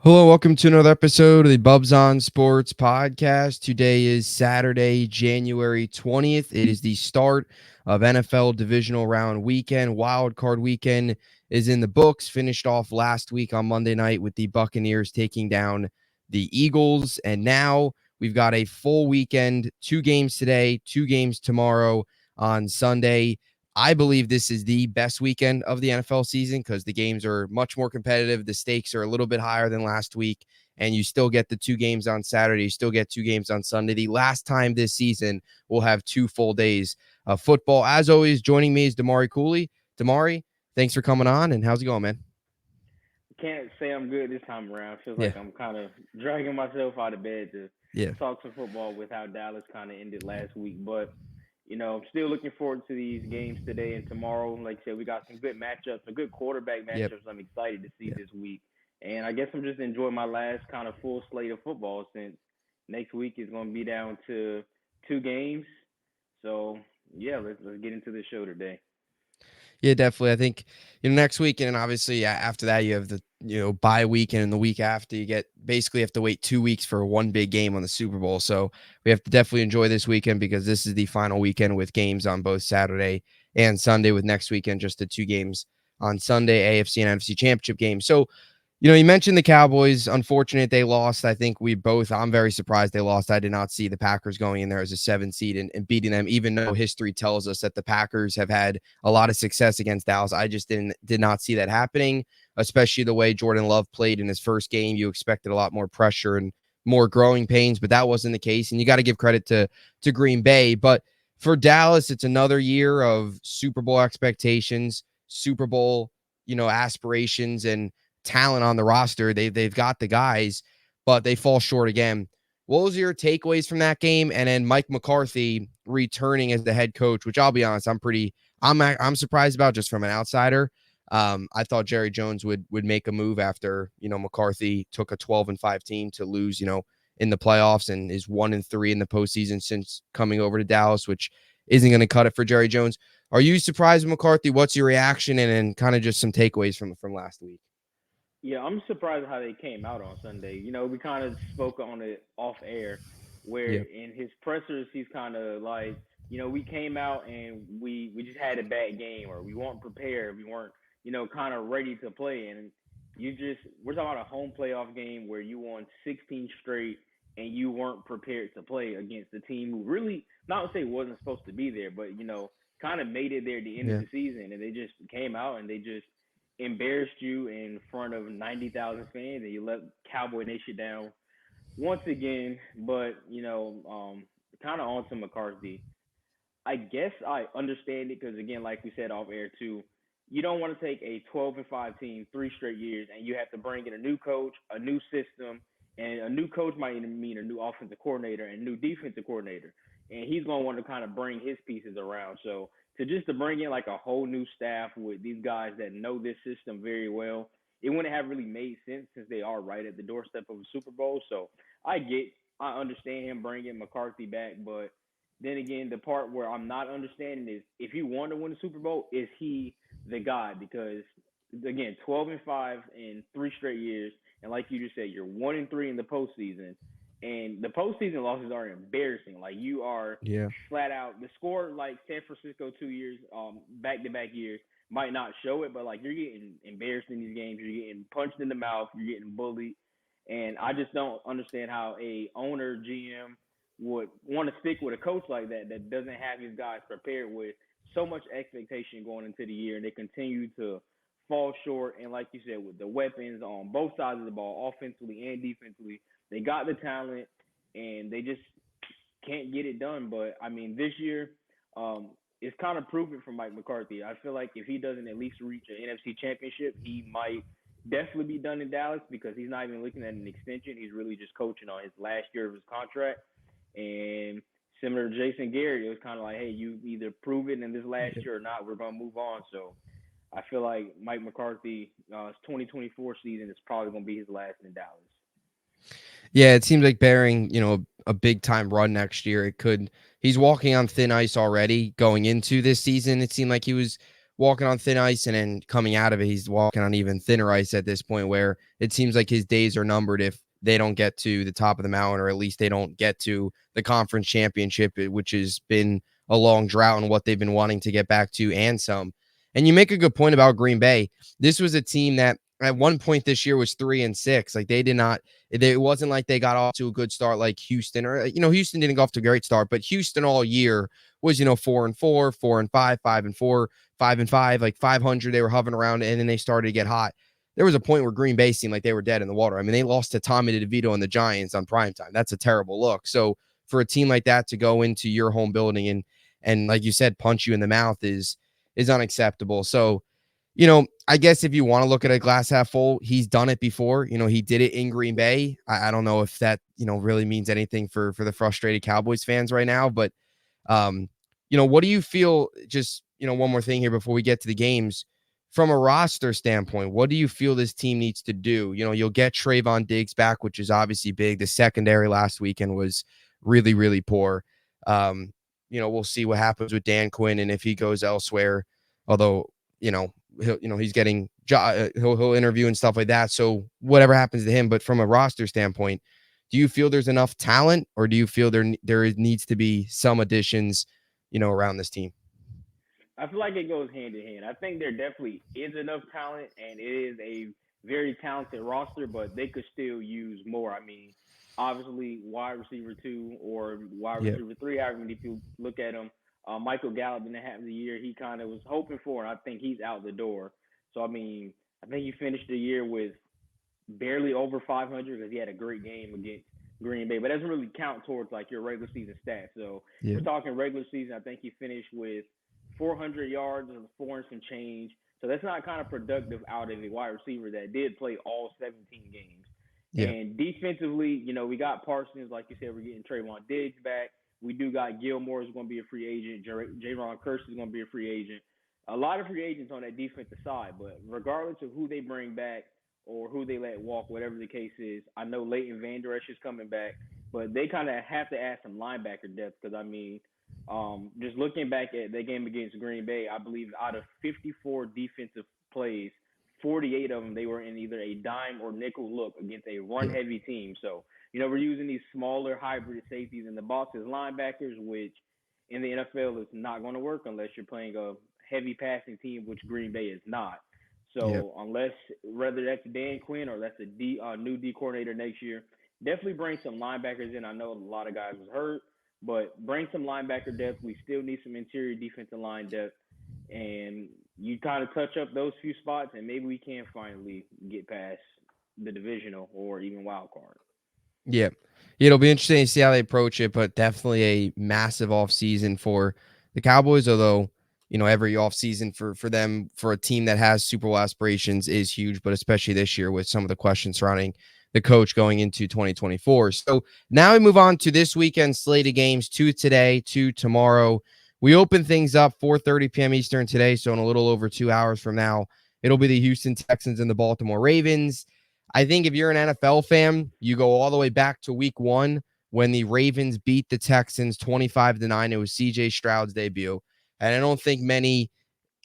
Hello, welcome to another episode of the Bubbs on Sports podcast. Today is Saturday, January 20th. It is the start of NFL Divisional Round weekend. Wild card weekend is in the books. Finished off last week on Monday night with the Buccaneers taking down the Eagles. And now we've got a full weekend, 2 games today, 2 games tomorrow on Sunday. I believe this is the best weekend of the NFL season because the games are much more competitive. The stakes are a little bit higher than last week, and you still get the 2 games on Saturday. You still get 2 games on Sunday. The last time this season, we'll have 2 full days of football. As always, joining me is DiMari Cooley. DiMari, thanks for coming on, and how's it going, man? Can't say I'm good this time around. Feels Yeah, like I'm kind of dragging myself out of bed to yeah. talk some football with how Dallas kind of ended last week. But I'm still looking forward to these games today and tomorrow. Like I said, we got some good matchups, some good quarterback Yep. matchups. I'm excited to see Yeah. this week, and I guess I'm just enjoying my last kind of full slate of football since next week is going to be down to 2 games. So yeah, let's get into the show today. Yeah, definitely. I think next week, and obviously after that you have the bye weekend, and the week after you basically have to wait 2 weeks for one big game on the Super Bowl. So we have to definitely enjoy this weekend because this is the final weekend with games on both Saturday and Sunday, with next weekend just the 2 games on Sunday, AFC and NFC Championship games. So you mentioned the Cowboys. Unfortunate they lost. I think I'm very surprised they lost. I did not see the Packers going in there as a 7 seed and beating them, even though history tells us that the Packers have had a lot of success against Dallas. I just did not see that happening, especially the way Jordan Love played in his first game. You expected a lot more pressure and more growing pains, but that wasn't the case. And you got to give credit to Green Bay. But for Dallas, it's another year of Super Bowl expectations, Super Bowl, aspirations, and talent on the roster. They've got the guys, but they fall short again. What was your takeaways from that game? And then Mike McCarthy returning as the head coach, which I'll be honest, I'm surprised about just from an outsider. I thought Jerry Jones would make a move after McCarthy took a 12-5 team to lose in the playoffs and is 1-3 in the postseason since coming over to Dallas, which isn't going to cut it for Jerry Jones. Are you surprised with McCarthy? What's your reaction, and then kind of just some takeaways from last week? Yeah, I'm surprised how they came out on Sunday. We kind of spoke on it off air, where Yeah. in his pressers he's kind of like, we came out and we just had a bad game, or we weren't prepared, we weren't, kind of ready to play. And we're talking about a home playoff game where you won 16 straight and you weren't prepared to play against a team who really, not to say wasn't supposed to be there, but kind of made it there at the end of Yeah. the season, and they just came out and they just embarrassed you in front of 90,000 fans, and you let Cowboy Nation down once again. But kind of on to McCarthy. I guess I understand it because, again, like we said off air too, you don't want to take a 12-5 team 3 straight years and you have to bring in a new coach, a new system, and a new coach might even mean a new offensive coordinator and new defensive coordinator, and he's going to want to kind of bring his pieces around. So to bring in like a whole new staff with these guys that know this system very well, it wouldn't have really made sense since they are right at the doorstep of a Super Bowl. So I understand him bringing McCarthy back, but then again, the part where I'm not understanding is if he wanted to win the Super Bowl, is he the guy? Because again, 12-5 in 3 straight years, and like you just said, you're 1-3 in the postseason, and the postseason losses are embarrassing. Like you are Yeah. flat out the score. Like San Francisco 2 years, back to back years might not show it, but like you're getting embarrassed in these games. You're getting punched in the mouth. You're getting bullied, and I just don't understand how a owner GM would want to stick with a coach like that doesn't have his guys prepared with so much expectation going into the year, and they continue to fall short. And like you said, with the weapons on both sides of the ball, offensively and defensively, they got the talent, and they just can't get it done. But I mean, this year, it's kind of proven for Mike McCarthy. I feel like if he doesn't at least reach an NFC Championship, he might definitely be done in Dallas because he's not even looking at an extension. He's really just coaching on his last year of his contract. And similar to Jason Garrett, it was kind of like, hey, you either prove it in this last Yeah. year or not. We're gonna move on. So I feel like Mike McCarthy, 2024 season is probably gonna be his last in Dallas. Yeah, it seems like bearing, a big time run next year. He's walking on thin ice already going into this season. It seemed like he was walking on thin ice, and then coming out of it, he's walking on even thinner ice at this point, where it seems like his days are numbered if they don't get to the top of the mountain, or at least they don't get to the conference championship, which has been a long drought and what they've been wanting to get back to, and some. And you make a good point about Green Bay. This was a team that at one point this year was 3-6. Like they did not, it wasn't like they got off to a good start like Houston, or, Houston didn't go off to a great start, but Houston all year was, 4-4, 4-5, 5-4, 5-5, like 500. They were hovering around, and then they started to get hot. There was a point where Green Bay seemed like they were dead in the water. I mean, they lost to Tommy DeVito and the Giants on primetime. That's a terrible look. So for a team like that to go into your home building and like you said, punch you in the mouth is unacceptable. So, I guess if you want to look at a glass half full, he's done it before. He did it in Green Bay. I don't know if that, really means anything for the frustrated Cowboys fans right now, but um, what do you feel, just, one more thing here before we get to the games, from a roster standpoint, what do you feel this team needs to do? You'll get Trayvon Diggs back, which is obviously big. The secondary last weekend was really, really poor. We'll see what happens with Dan Quinn and if he goes elsewhere, although, he's getting he'll interview and stuff like that. So whatever happens to him, but from a roster standpoint, do you feel there's enough talent, or do you feel there needs to be some additions, around this team? I feel like it goes hand in hand. I think there definitely is enough talent, and it is a very talented roster, but they could still use more. I mean, obviously, wide receiver two or wide Yeah. receiver three, however many people look at him. Michael Gallup didn't have the year he kind of was hoping for, and I think he's out the door. So, I mean, I think he finished the year with barely over 500 because he had a great game against Green Bay, but it doesn't really count towards like your regular season stats. So Yeah. we're talking regular season. I think he finished with 400 yards and four and some change. So that's not kind of productive out of a wide receiver that did play all 17 games. Yeah. And defensively, we got Parsons, like you said, we're getting Trayvon Diggs back. We do got Gilmore is going to be a free agent. Jaron Curse is going to be a free agent. A lot of free agents on that defensive side, but regardless of who they bring back, or who they let walk, whatever the case is. I know Leighton Vander Esch is coming back, but they kind of have to add some linebacker depth because, I mean, just looking back at that game against Green Bay, I believe out of 54 defensive plays, 48 of them, they were in either a dime or nickel look against a Yeah. run-heavy team. So, we're using these smaller hybrid safeties in the box as linebackers, which in the NFL is not going to work unless you're playing a heavy passing team, which Green Bay is not. Yeah. So unless whether that's Dan Quinn or that's a new D coordinator next year, definitely bring some linebackers in. I know a lot of guys was hurt, but bring some linebacker depth. We still need some interior defensive line depth, and you kind of touch up those few spots, and maybe we can finally get past the divisional or even wild card. Yeah. It'll be interesting to see how they approach it, but definitely a massive offseason for the Cowboys, although, every offseason for them, for a team that has Super Bowl aspirations, is huge, but especially this year with some of the questions surrounding the coach going into 2024. So now we move on to this weekend's slate of games, 2 today, 2 tomorrow. We open things up 4:30 p.m. Eastern today, so in a little over 2 hours from now, it'll be the Houston Texans and the Baltimore Ravens. I think if you're an NFL fan, you go all the way back to week 1 when the Ravens beat the Texans 25-9. It was CJ Stroud's debut. And I don't think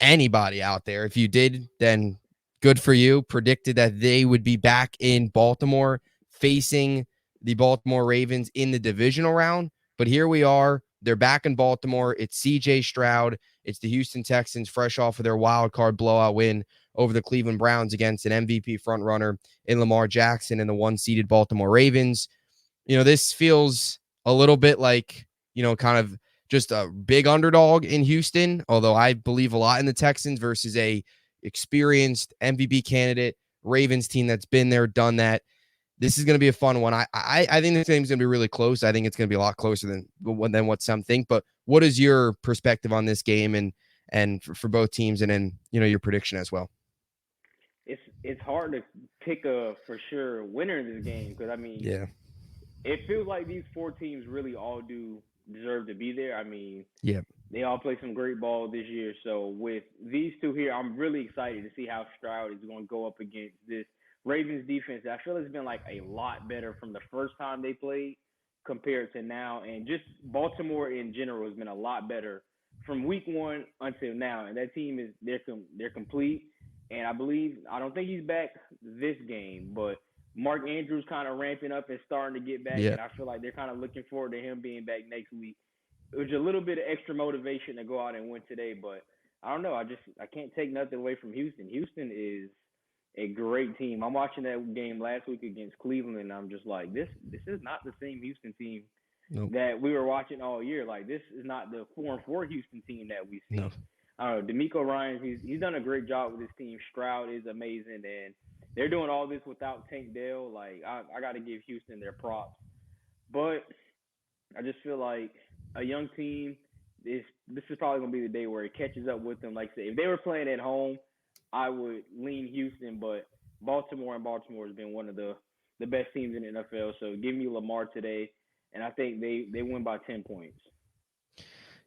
anybody out there, if you did, then good for you, predicted that they would be back in Baltimore facing the Baltimore Ravens in the divisional round. But here we are. They're back in Baltimore. It's CJ Stroud. It's the Houston Texans, fresh off of their wild card blowout win over the Cleveland Browns against an MVP frontrunner in Lamar Jackson and the one-seeded Baltimore Ravens. This feels a little bit like, kind of just a big underdog in Houston, although I believe a lot in the Texans versus a experienced MVP candidate Ravens team that's been there, done that. This is going to be a fun one. I think this game's going to be really close. I think it's going to be a lot closer than what some think. But what is your perspective on this game and for both teams, and then your prediction as well? It's hard to pick a for sure winner in this game because I mean Yeah. it feels like these four teams really all do deserve to be there. I mean, Yeah. they all play some great ball this year. So with these two here, I'm really excited to see how Stroud is going to go up against this Ravens defense. I feel it's been like a lot better from the first time they played compared to now, and just Baltimore in general has been a lot better from week one until now, and that team is they're complete. And I don't think he's back this game, but Mark Andrews kind of ramping up and starting to get back, Yeah. and I feel like they're kind of looking forward to him being back next week. It was a little bit of extra motivation to go out and win today, but I don't know. I can't take nothing away from Houston. Houston is a great team. I'm watching that game last week against Cleveland, and I'm just like, this is not the same Houston team Nope. that we were watching all year. Like this is not the 4-4 Houston team that we've No. seen. I don't know. D'Amico Ryan, he's done a great job with his team. Stroud is amazing, and they're doing all this without Tank Dell. Like I got to give Houston their props, but I just feel like a young team. This is probably gonna be the day where it catches up with them. Like I say, if they were playing at home, I would lean Houston, but Baltimore has been one of the best teams in the NFL. So give me Lamar today, and I think they win by 10 points.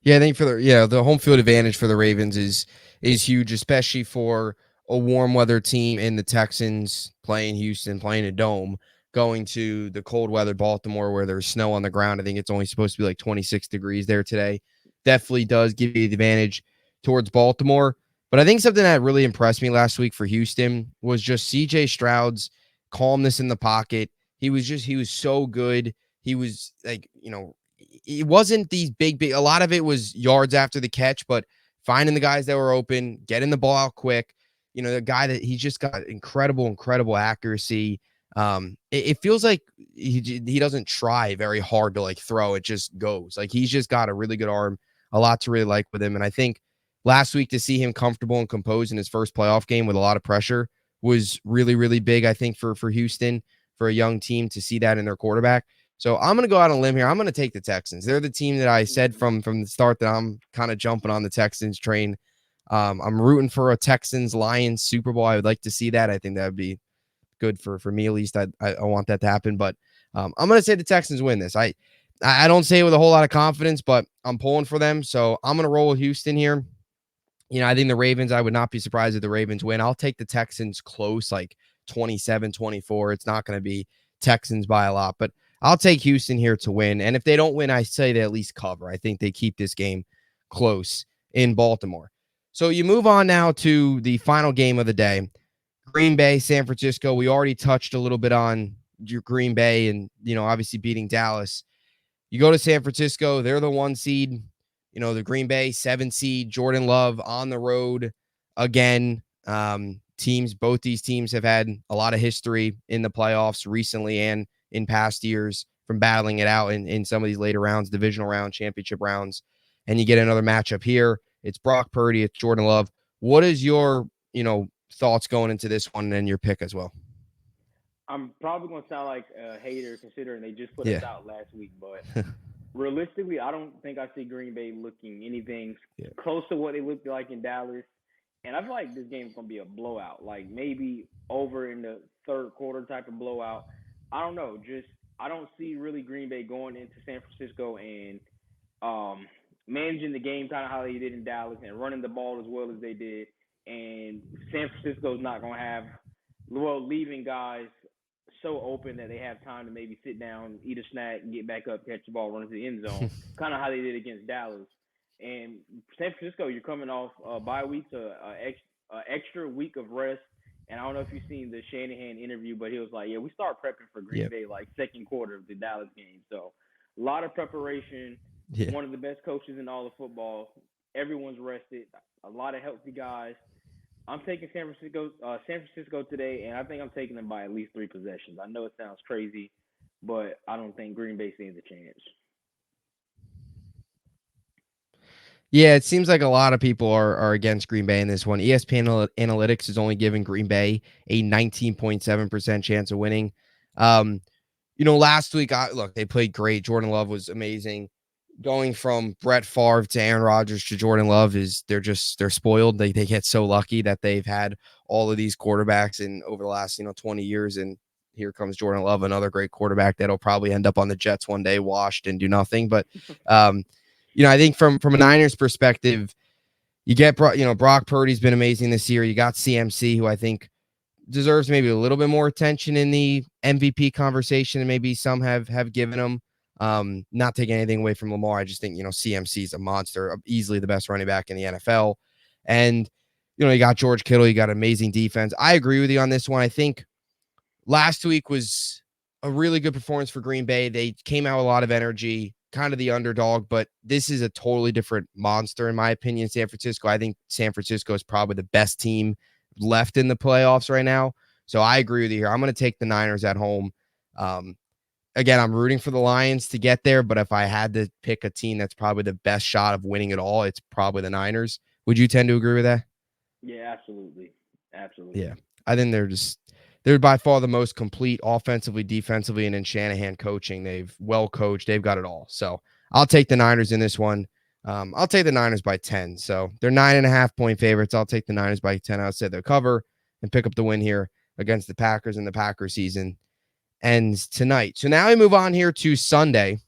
Yeah, I think the home field advantage for the Ravens is huge, especially for a warm weather team in the Texans playing Houston, playing a dome, going to the cold weather Baltimore where there's snow on the ground. I think it's only supposed to be like 26 degrees there today. Definitely does give you the advantage towards Baltimore. But I think something that really impressed me last week for Houston was just CJ Stroud's calmness in the pocket. He was so good. He was like, it wasn't these big, a lot of it was yards after the catch, but finding the guys that were open, getting the ball out quick. The guy that he's just got incredible accuracy. It feels like he doesn't try very hard to like throw. It just goes. Like he's just got a really good arm, a lot to really like with him. And I think last week to see him comfortable and composed in his first playoff game with a lot of pressure was really, really big, I think, for Houston, for a young team to see that in their quarterback. So I'm going to go out on a limb here. I'm going to take the Texans. They're the team that I said from the start that I'm kind of jumping on the Texans train. I'm rooting for a Texans-Lions Super Bowl. I would like to see that. I think that would be good for me at least. I want that to happen. But I'm going to say the Texans win this. I don't say it with a whole lot of confidence, but I'm pulling for them. So I'm going to roll with Houston here. I think the Ravens, I would not be surprised if the Ravens win. I'll take the Texans close, like 27-24. It's not going to be Texans by a lot, but I'll take Houston here to win. And if they don't win, I say they at least cover. I think they keep this game close in Baltimore. So you move on now to the final game of the day. Green Bay, San Francisco. We already touched a little bit on your Green Bay and, obviously beating Dallas. You go to San Francisco. They're the 1 seed. The Green Bay 7 seed, Jordan Love on the road again. Both these teams have had a lot of history in the playoffs recently and in past years from battling it out in some of these later rounds, divisional round, championship rounds. And you get another matchup here. It's Brock Purdy, it's Jordan Love. What is your, thoughts going into this one and your pick as well? I'm probably going to sound like a hater considering they just put us out last week, but realistically, I don't think I see Green Bay looking anything close to what they looked like in Dallas. And I feel like this game is going to be a blowout, like maybe over in the third quarter type of blowout. I don't know. I don't see really Green Bay going into San Francisco and managing the game kind of how they did in Dallas and running the ball as well as they did. And San Francisco's not going to have, leaving guys so open that they have time to maybe sit down, eat a snack, and get back up, catch the ball, run to the end zone, kind of how they did against Dallas. And San Francisco, you're coming off bye week, so extra week of rest. And I don't know if you've seen the Shanahan interview, but he was like, we start prepping for Green Bay like second quarter of the Dallas game. So a lot of preparation. Yeah. One of the best coaches in all of football. Everyone's rested. A lot of healthy guys. I'm taking San Francisco today, and I think I'm taking them by at least 3 possessions. I know it sounds crazy, but I don't think Green Bay stands a chance. Yeah, it seems like a lot of people are against Green Bay in this one. ESPN Analytics is only giving Green Bay a 19.7% chance of winning. Last week, they played great. Jordan Love was amazing. Going from Brett Favre to Aaron Rodgers to Jordan Love they're spoiled. They get so lucky that they've had all of these quarterbacks over the last 20 years, and here comes Jordan Love, another great quarterback that'll probably end up on the Jets one day, washed and do nothing. But I think from a Niners perspective, you get Brock Purdy's been amazing this year. You got CMC, who I think deserves maybe a little bit more attention in the MVP conversation than maybe some have given him. Not taking anything away from Lamar. I just think, CMC is a monster, easily the best running back in the NFL. And, you got George Kittle, you got amazing defense. I agree with you on this one. I think last week was a really good performance for Green Bay. They came out with a lot of energy, kind of the underdog, but this is a totally different monster, in my opinion, San Francisco. I think San Francisco is probably the best team left in the playoffs right now. So I agree with you here. I'm going to take the Niners at home. Again, I'm rooting for the Lions to get there, but if I had to pick a team that's probably the best shot of winning it all, it's probably the Niners. Would you tend to agree with that? Yeah, absolutely. Yeah. Absolutely. I think they're by far the most complete offensively, defensively, and in Shanahan coaching. They've well coached. They've got it all. So I'll take the Niners in this one. I'll take the Niners by 10. So they're 9.5-point favorites. I'll take the Niners by 10. I'll say they'll cover and pick up the win here against the Packers, and the Packers season ends tonight. So now we move on here to Sunday.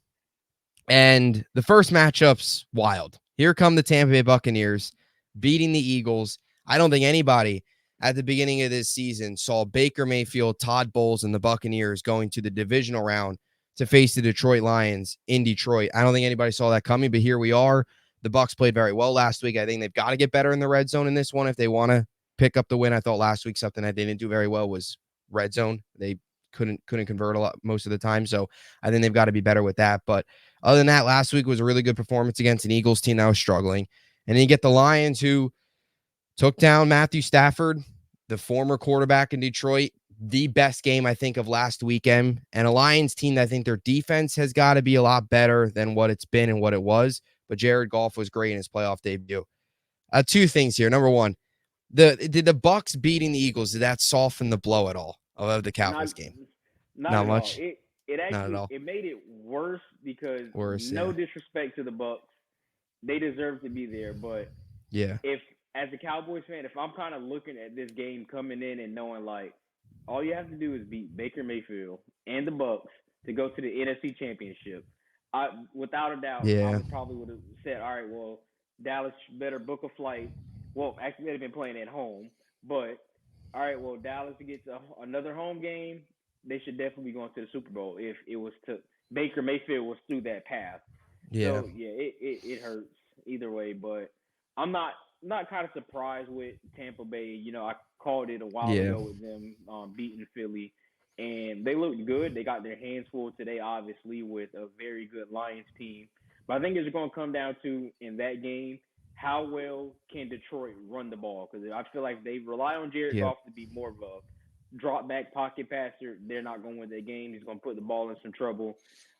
And the first matchup's wild. Here come the Tampa Bay Buccaneers beating the Eagles. I don't think anybody at the beginning of this season saw Baker Mayfield, Todd Bowles, and the Buccaneers going to the divisional round to face the Detroit Lions in Detroit. I don't think anybody saw that coming, but here we are. The Bucs played very well last week. I think they've got to get better in the red zone in this one if they want to pick up the win. I thought last week something that they didn't do very well was red zone. They couldn't convert a lot most of the time. So I think they've got to be better with that. But other than that, last week was a really good performance against an Eagles team that was struggling. And then you get the Lions, who took down Matthew Stafford, the former quarterback in Detroit, the best game, I think, of last weekend. And a Lions team that I think their defense has got to be a lot better than what it's been and what it was. But Jared Goff was great in his playoff debut. Two things here. Number one, did the Bucs beating the Eagles, did that soften the blow at all of the Cowboys Not game? not Not at all. much. It Not at actually all. it made it worse because Worse, no yeah. disrespect to the Bucks, they deserve to be there. But Yeah. if as a Cowboys fan, if I'm kind of looking at this game coming in and knowing like all you have to do is beat Baker Mayfield and the Bucks to go to the NFC Championship, without a doubt, I Yeah. would probably would have said, all right, well, Dallas better book a flight. Well, actually, they've been playing at home, but all right, well, Dallas gets another home game. They should definitely be going to the Super Bowl if it was to Baker Mayfield was through that path. Yeah. So yeah, it hurts either way, but I'm not kind of surprised with Tampa Bay. You know, I called it a while Yeah. ago with them beating Philly, and they looked good. They got their hands full today, obviously, with a very good Lions team. But I think it's going to come down to in that game how well can Detroit run the ball, because I feel like they rely on Jared Yeah. Goff to be more of a drop back pocket passer. They're not going to win that game. He's going to put the ball in some trouble.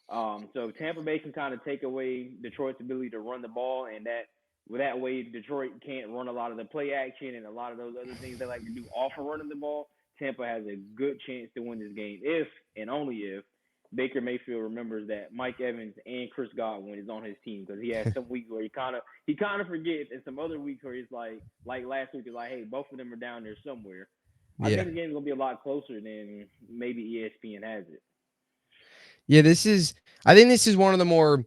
So Tampa Bay can kind of take away Detroit's ability to run the ball, and that way Detroit can't run a lot of the play action and a lot of those other things they like to do off of running the ball. Tampa has a good chance to win this game if and only if Baker Mayfield remembers that Mike Evans and Chris Godwin is on his team, because he has some weeks where he kind of forgets, and some other weeks where he's like last week is like, hey, both of them are down there somewhere. I Yeah. think the game's gonna be a lot closer than maybe ESPN has it. Yeah. I think this is one of the more,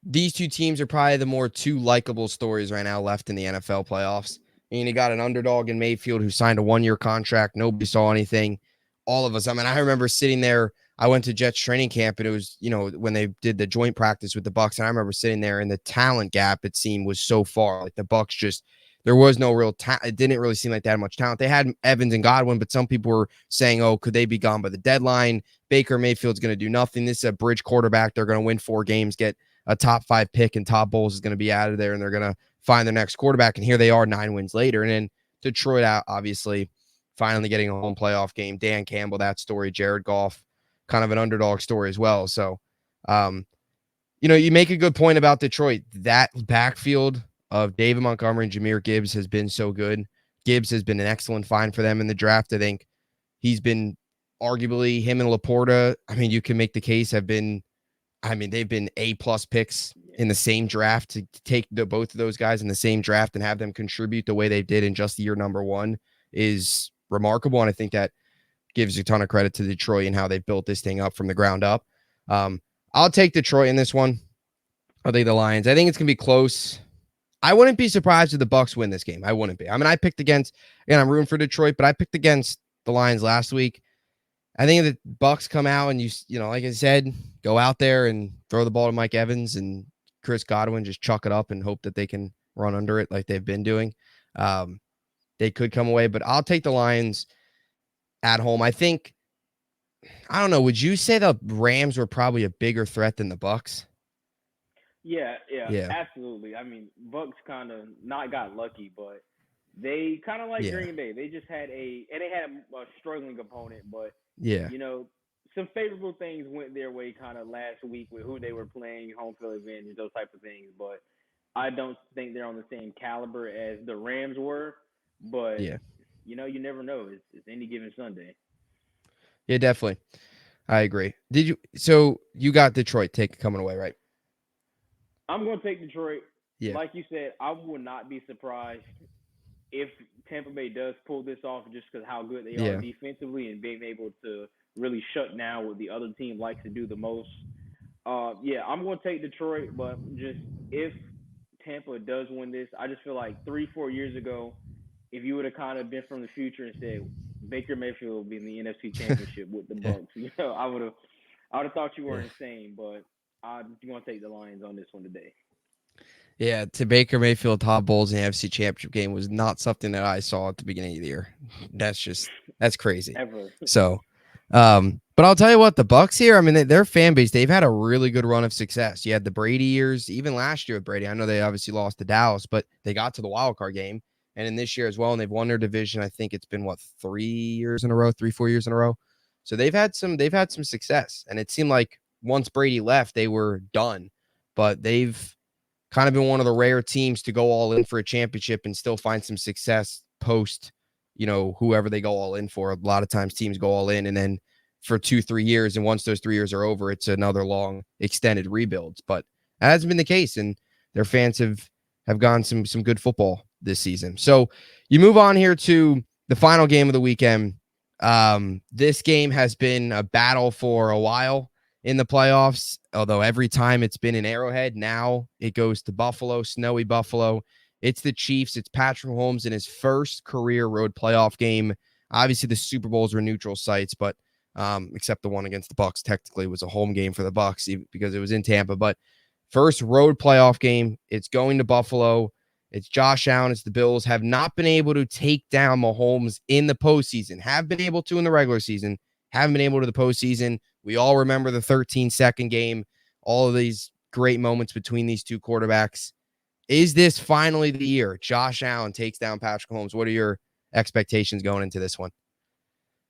these two teams are probably the more two likable stories right now left in the NFL playoffs. I mean, you got an underdog in Mayfield who signed a 1-year contract. Nobody saw anything. All of us. I mean, I remember sitting there. I went to Jets training camp, and it was, when they did the joint practice with the Bucs, and I remember sitting there, and the talent gap, it seemed, was so far. Like the Bucs there was no real talent. It didn't really seem like they had much talent. They had Evans and Godwin, but some people were saying, oh, could they be gone by the deadline? Baker Mayfield's going to do nothing. This is a bridge quarterback. They're going to win 4 games, get a top 5 pick, and Todd Bowles is going to be out of there, and they're going to find their next quarterback. And here they are 9 wins later. And then Detroit out, obviously, finally getting a home playoff game. Dan Campbell, that story. Jared Goff, kind of an underdog story as well. So, you make a good point about Detroit. That backfield of David Montgomery and Jahmyr Gibbs has been so good. Gibbs has been an excellent find for them in the draft. I think he's been arguably, him and Laporta, I mean, you can make the case, they've been A+ picks in the same draft. To take both of those guys in the same draft and have them contribute the way they did in just year number 1 is remarkable. And I think that gives a ton of credit to Detroit and how they've built this thing up from the ground up. I'll take Detroit in this one. I'll take the Lions. I think it's going to be close. I wouldn't be surprised if the Bucs win this game. I wouldn't be. I mean, I picked against, again, I'm rooting for Detroit, but I picked against the Lions last week. I think the Bucks come out and you know, like I said, go out there and throw the ball to Mike Evans and Chris Godwin, just chuck it up and hope that they can run under it like they've been doing. Um, they could come away, but I'll take the Lions at home. I don't know. Would you say the Rams were probably a bigger threat than the Bucks? Yeah, yeah, Yeah, absolutely. I mean, Bucks kind of not got lucky, but they kind of like yeah, Green Bay. They just had they had a struggling opponent, but yeah, you know, some favorable things went their way kind of last week with who they were playing, home field advantage, those type of things. But I don't think they're on the same caliber as the Rams were. But yeah, you never know. It's any given Sunday. yeah. Definitely, I agree. Did you? So you got Detroit take coming away, right? I'm going to take Detroit. Yeah, Like you said, I would not be surprised if Tampa Bay does pull this off just because how good they are yeah, defensively and being able to really shut down what the other team likes to do the most. Yeah, I'm going to take Detroit, but just if Tampa does win this, I just feel like 3-4 years ago, if you would have kind of been from the future and said Baker Mayfield will be in the NFC Championship with the yeah. Bucks, I would have thought you were insane. But I'm going to take the Lions on this one today. Yeah, to Baker Mayfield top bowls in the NFC Championship game was not something that I saw at the beginning of the year. That's crazy. Ever. So, but I'll tell you what, the Bucks here, I mean, their fan base, they've had a really good run of success. You had the Brady years, even last year with Brady. I know they obviously lost to Dallas, but they got to the wild card game, and in this year as well, and they've won their division. I think it's been what 3 years in a row, 3 4 years in a row. So they've had some success, and it seemed like once Brady left, they were done. But they've kind of been one of the rare teams to go all in for a championship and still find some success post, whoever they go all in for. A lot of times teams go all in and then for 2 3 years, and once those 3 years are over, it's another long extended rebuilds. But that hasn't been the case, and their fans have gone some good football this season. So you move on here to the final game of the weekend. This game has been a battle for a while in the playoffs, although every time it's been in Arrowhead, now it goes to Buffalo, snowy Buffalo. It's the Chiefs. It's Patrick Mahomes in his first career road playoff game. Obviously, the Super Bowls were neutral sites, but except the one against the Bucks technically was a home game for the Bucks because it was in Tampa. But first road playoff game, it's going to Buffalo. It's Josh Allen. It's the Bills have not been able to take down Mahomes in the postseason. Have been able to in the regular season. Haven't been able to the postseason. We all remember the 13-second game, all of these great moments between these two quarterbacks. Is this finally the year Josh Allen takes down Patrick Mahomes? What are your expectations going into this one?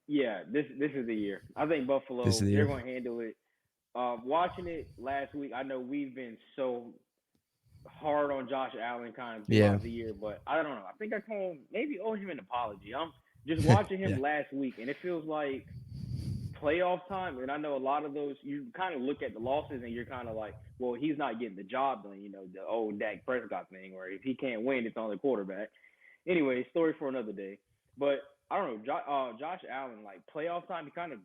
Yeah, this is the year. I think This Buffalo is the they're year. going to handle it. Watching it last week, I know we've been so hard on Josh Allen kind of Yeah. throughout the year, but I don't know. I think I can maybe owe him an apology. I'm just watching Yeah. him last week, and it feels like playoff time. And I know a lot of those, you kind of look at the losses and you're kind of like, well, he's not getting the job done, the old Dak Prescott thing, where if he can't win, it's on the quarterback. Anyway, story for another day. But I don't know, Josh Allen, like playoff time, he kind of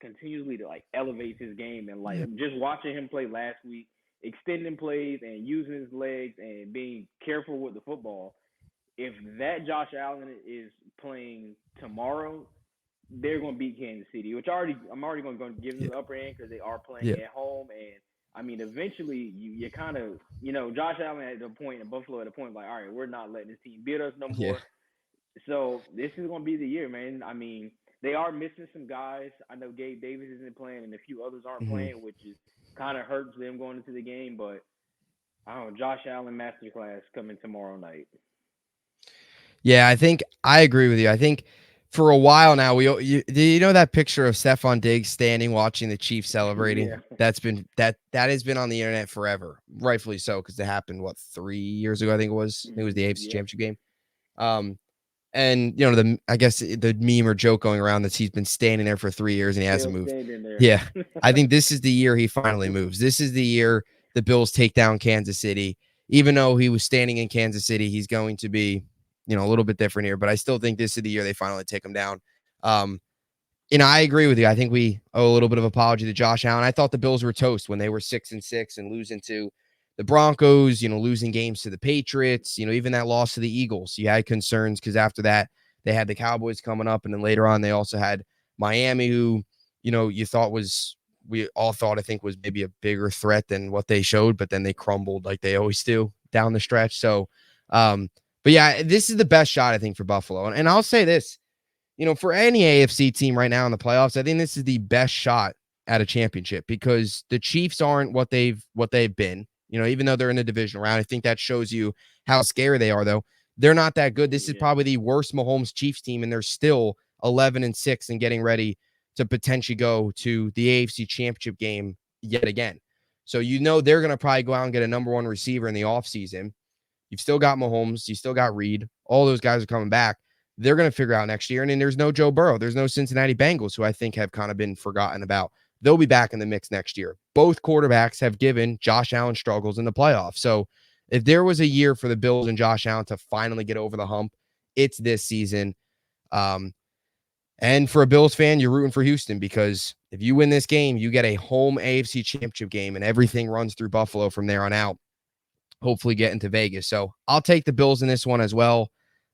continuously to like elevates his game. And like Yeah. just watching him play last week, extending plays and using his legs and being careful with the football. If that Josh Allen is playing tomorrow, they're going to beat Kansas City, which I'm already going to give them Yeah. the upper hand because they are playing Yeah. at home. And I mean, eventually you kind of, Josh Allen at the point and Buffalo at the point like, all right, we're not letting this team beat us no Yeah. more. So this is going to be the year, man. I mean, they are missing some guys. I know Gabe Davis isn't playing and a few others aren't Mhm. playing, which is kind of hurts them going into the game. But I don't know, Josh Allen masterclass coming tomorrow night. Yeah, I think I agree with you. I think for a while now, do you know that picture of Stephon Diggs standing watching the Chiefs Yeah. celebrating? That has been on the internet forever, rightfully so, because it happened 3 years ago. I think it was the AFC Yep. Championship game. Um, and I guess the meme or joke going around that he's been standing there for 3 years and he hasn't Still moved. standing there. Yeah, I think this is the year he finally moves. This is the year the Bills take down Kansas City. Even though he was standing in Kansas City, he's going to be, a little bit different here. But I still think this is the year they finally take him down. Um, I agree with you. I think we owe a little bit of apology to Josh Allen. I thought the Bills were toast when they were 6-6 and losing to the Broncos. Losing games to the Patriots. Even that loss to the Eagles. You had concerns because after that they had the Cowboys coming up, and then later on they also had Miami, who, we all thought, I think, was maybe a bigger threat than what they showed, but then they crumbled like they always do down the stretch. So, but yeah, this is the best shot, I think, for Buffalo. And I'll say this, for any AFC team right now in the playoffs, I think this is the best shot at a championship because the Chiefs aren't what they've been. Even though they're in the divisional round, I think that shows you how scary they are. Though they're not that good. This is Yeah. probably the worst Mahomes Chiefs team, and they're still 11-6 and getting ready to potentially go to the AFC Championship game yet again. So they're going to probably go out and get a number one receiver in the offseason. You've still got Mahomes. You still got Reed. All those guys are coming back. They're going to figure out next year. And then there's no Joe Burrow. There's no Cincinnati Bengals, who I think have kind of been forgotten about. They'll be back in the mix next year. Both quarterbacks have given Josh Allen struggles in the playoffs. So if there was a year for the Bills and Josh Allen to finally get over the hump, it's this season. And for a Bills fan, you're rooting for Houston because if you win this game, you get a home AFC Championship game and everything runs through Buffalo from there on out. Hopefully get into Vegas. So I'll take the Bills in this one as well.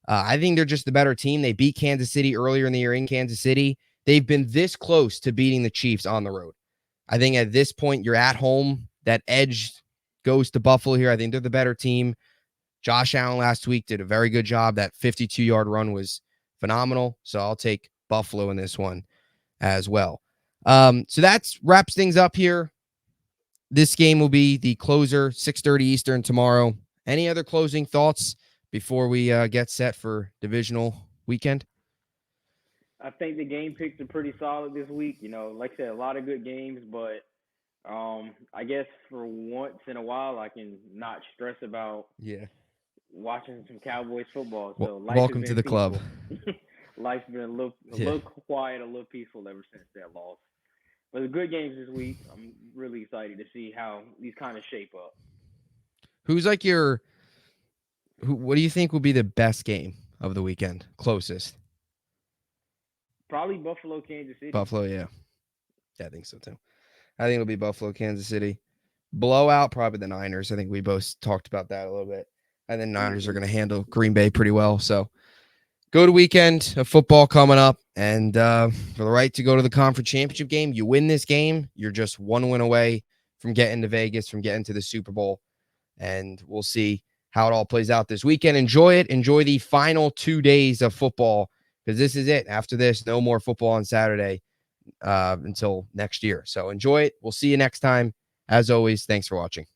I think they're just the better team. They beat Kansas City earlier in the year in Kansas City. They've been this close to beating the Chiefs on the road. I think at this point, you're at home. That edge goes to Buffalo here. I think they're the better team. Josh Allen last week did a very good job. That 52-yard run was phenomenal. So I'll take Buffalo in this one as well. So that wraps things up here. This game will be the closer, 6:30 Eastern tomorrow. Any other closing thoughts before we get set for divisional weekend? I think the game picks are pretty solid this week. Like I said, a lot of good games, but I guess for once in a while, I can not stress about watching some Cowboys football. So welcome to the club. Life's been a little quiet, a little peaceful ever since that loss. But the good games this week, I'm really excited to see how these kind of shape up. Who's like what do you think will be the best game of the weekend? Closest? Probably Buffalo, Kansas City. Buffalo, yeah. Yeah, I think so too. I think it'll be Buffalo, Kansas City. Blowout, probably the Niners. I think we both talked about that a little bit. And then Niners are going to handle Green Bay pretty well. So good weekend of football coming up. And for the right to go to the conference championship game, you win this game, you're just one win away from getting to Vegas, from getting to the Super Bowl. And we'll see how it all plays out this weekend. Enjoy it. Enjoy the final 2 days of football because this is it. After this, no more football on Saturday until next year. So enjoy it. We'll see you next time. As always, thanks for watching.